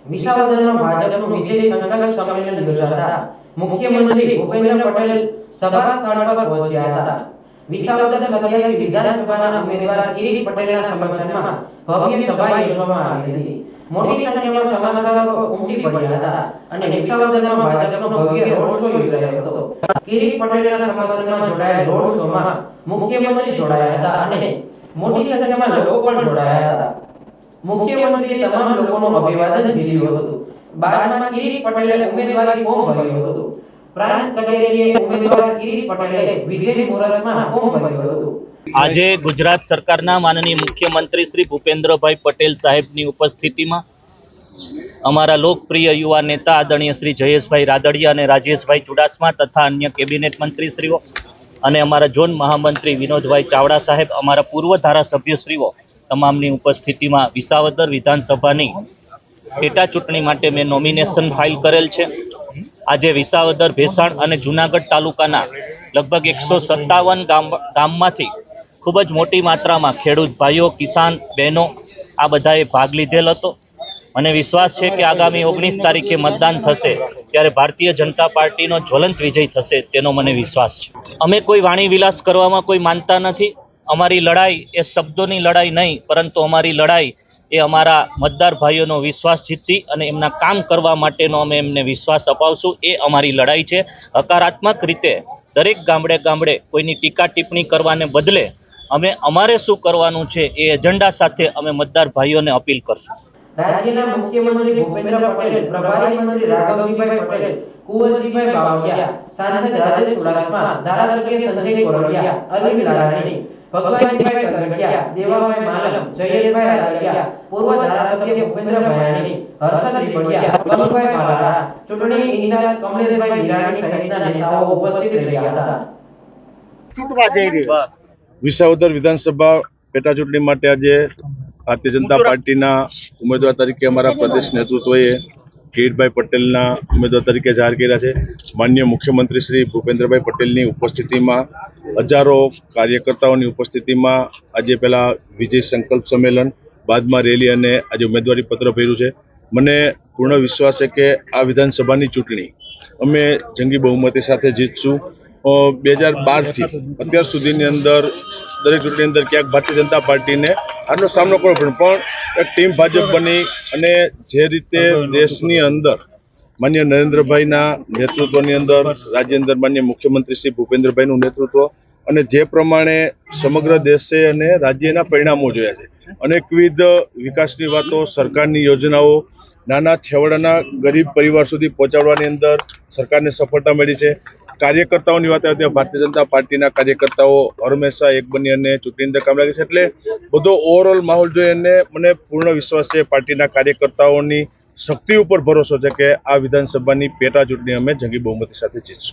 વિસાવદરમાં ભાજપનું વિજય સંકલ્પ સંમેલન યોજાતા મુખ્યમંત્રી ભૂપેન્દ્ર પટેલ સભા સ્થળ પર પહોંચ્યા હતા। વિસાવદર 87 વિધાનસભાના ઉમેદવાર કિરીટ પટેલના સમર્થનમાં ભવ્ય સભા યોજવામાં આવી હતી। મોટી સંખ્યામાં સમર્થકો ઉમટી પડ્યા હતા અને વિસાવદરમાં ભાજપનો ભવ્ય રોડ શો યોજાયો હતો। કિરીટ પટેલના સમર્થનમાં જોડાયેલ રોડ શોમાં મુખ્યમંત્રી જોડાયા હતા અને મોટી સંખ્યામાં લોકો પણ જોડાયા હતા। મુખ્યમંત્રીએ તમામ લોકોનું અભિવાદન ઝીલ્યું હતું। બાદમાં કિરીટ પટેલે ઉમેદવારી ફોર્મ ભર્યું હતું। પ્રાંત કચેરીએ ઉમેદવાર કિરીટ પટેલે વિજય મુહૂર્તમાં ફોર્મ ભર્યું હતું। આજે ગુજરાત સરકારના માનનીય મુખ્યમંત્રી શ્રી ભૂપેન્દ્રભાઈ પટેલ સાહેબની ઉપસ્થિતિમાં અમારા લોકપ્રિય યુવા નેતા આદરણીય શ્રી જયેશભાઈ રાદડિયા અને રાજેશભાઈ ચુડાસમા તથા અન્ય કેબિનેટ મંત્રીશ્રીઓ અને અમારા ઝોન મહામંત્રી વિનોદભાઈ ચાવડા સાહેબ, અમારા પૂર્વ ધારાસભ્યશ્રીઓ તમામની ઉપસ્થિતિમાં વિસાવદર વિધાનસભાની પેટા ચૂંટણી માટે મેં નોમિનેશન ફાઇલ કરેલ છે। આજે વિસાવદર, ભેસાણ અને જૂનાગઢ તાલુકાના લગભગ 157 ગામમાંથી ખૂબ જ મોટી માત્રામાં ખેડૂત ભાઈઓ, કિસાન બહેનો આ બધાએ ભાગ લીધેલ હતો। મને વિશ્વાસ છે કે આગામી 19 તારીખે મતદાન થશે ત્યારે ભારતીય જનતા પાર્ટીનો જ્વલંત વિજય થશે તેનો મને વિશ્વાસ છે। અમે કોઈ વાણી વિલાસ કરવામાં કોઈ માનતા નથી। અમારી લડાઈ એ શબ્દોની લડાઈ નહીં, પરંતુ અમારી લડાઈ એ અમારા મતદાર ભાઈઓનો વિશ્વાસ જીતી અને એમના કામ કરવા માટેનો અમે એમને વિશ્વાસ અપાવશું। એ અમારી લડાઈ છે। હકારાત્મક રીતે દરેક ગામડે ગામડે કોઈની ટીકા ટિપ્પણી કરવાને બદલે અમે અમારે શું કરવાનું છે એ એજન્ડા સાથે અમે મતદાર ભાઈઓને અપીલ કરશું। રાજ્યના મુખ્યમંત્રી ભૂપેન્દ્ર પટેલ, પ્રભારી મંત્રી રાઘવજીભાઈ પટેલ, કુંવરજીભાઈ બાવળિયા, સાંસદ રાજેશ ચુડાસમા, ધારાસભ્ય સંજય કોરડિયા, અરવિંદ લાલાણી, ભગવાનજીભાઈ કગડિયા, દેવાભાઈ માલમ, જયેશભાઈ રાદડિયા, પૂર્વ ધારાસભ્ય ભૂપેન્દ્ર ભયાણી, હર્ષદ રીપડિયા, કનુભાઈ પાલારા, ચૂંટણી ઇન્ચાર્જ કમલેશભાઈ નિરાણી સહિતના નેતાઓ ઉપસ્થિત રહ્યા હતા। ચૂંટવા જઈ રહી વિસાવદર વિધાનસભા પેટા ચૂંટણી માટે આજે ભારતીય જનતા પાર્ટીના ઉમેદવાર તરીકે અમારા પ્રદેશ નેતૃત્વએ કિરીટભાઈ પટેલના ઉમેદવાર તરીકે જાહેર કર્યા છે। માનનીય મુખ્યમંત્રી શ્રી ભૂપેન્દ્રભાઈ પટેલની ઉપસ્થિતિમાં, હજારો કાર્યકર્તાઓની ઉપસ્થિતિમાં આજે પહેલા વિજય સંકલ્પ સંમેલન, બાદમાં રેલી અને આજે ઉમેદવારી પત્ર ભર્યું છે। મને પૂર્ણ વિશ્વાસ છે કે આ વિધાનસભાની ચૂંટણી અમે જંગી બહુમતી સાથે જીતશું। 2012થી અત્યાર સુધીની અંદર દરેક ચૂંટણીની અંદર ક્યાંક ભારતીય જનતા પાર્ટીને આનો સામનો કરવો પડ્યો, પણ એક ટીમ ભાજપ બની અને જે રીતે દેશની અંદર માન્ય નરેન્દ્રભાઈના નેતૃત્વની અંદર, રાજ્ય અંદર માન્ય મુખ્યમંત્રી શ્રી ભૂપેન્દ્રભાઈનું નેતૃત્વ અને જે પ્રમાણે સમગ્ર દેશે અને રાજ્યના પરિણામો જોયા છે, અનેકવિધ વિકાસની વાતો, સરકારની યોજનાઓ નાના છેવાડાના ગરીબ પરિવાર સુધી પહોંચાડવાની અંદર સરકારને સફળતા મળી છે। કાર્યકર્તાઓની વાત આવે તો ભારતીય જનતા પાર્ટીના કાર્યકર્તાઓ હંમેશા એક બની અને ચૂંટણી અંદર કામ લાગે છે। એટલે બધો ઓવરઓલ માહોલ જોઈને મને પૂર્ણ વિશ્વાસ છે, પાર્ટીના કાર્યકર્તાઓની શક્તિ ઉપર ભરોસો છે કે આ વિધાનસભાની પેટા ચૂંટણી અમે જંગી બહુમતી સાથે જીતશું।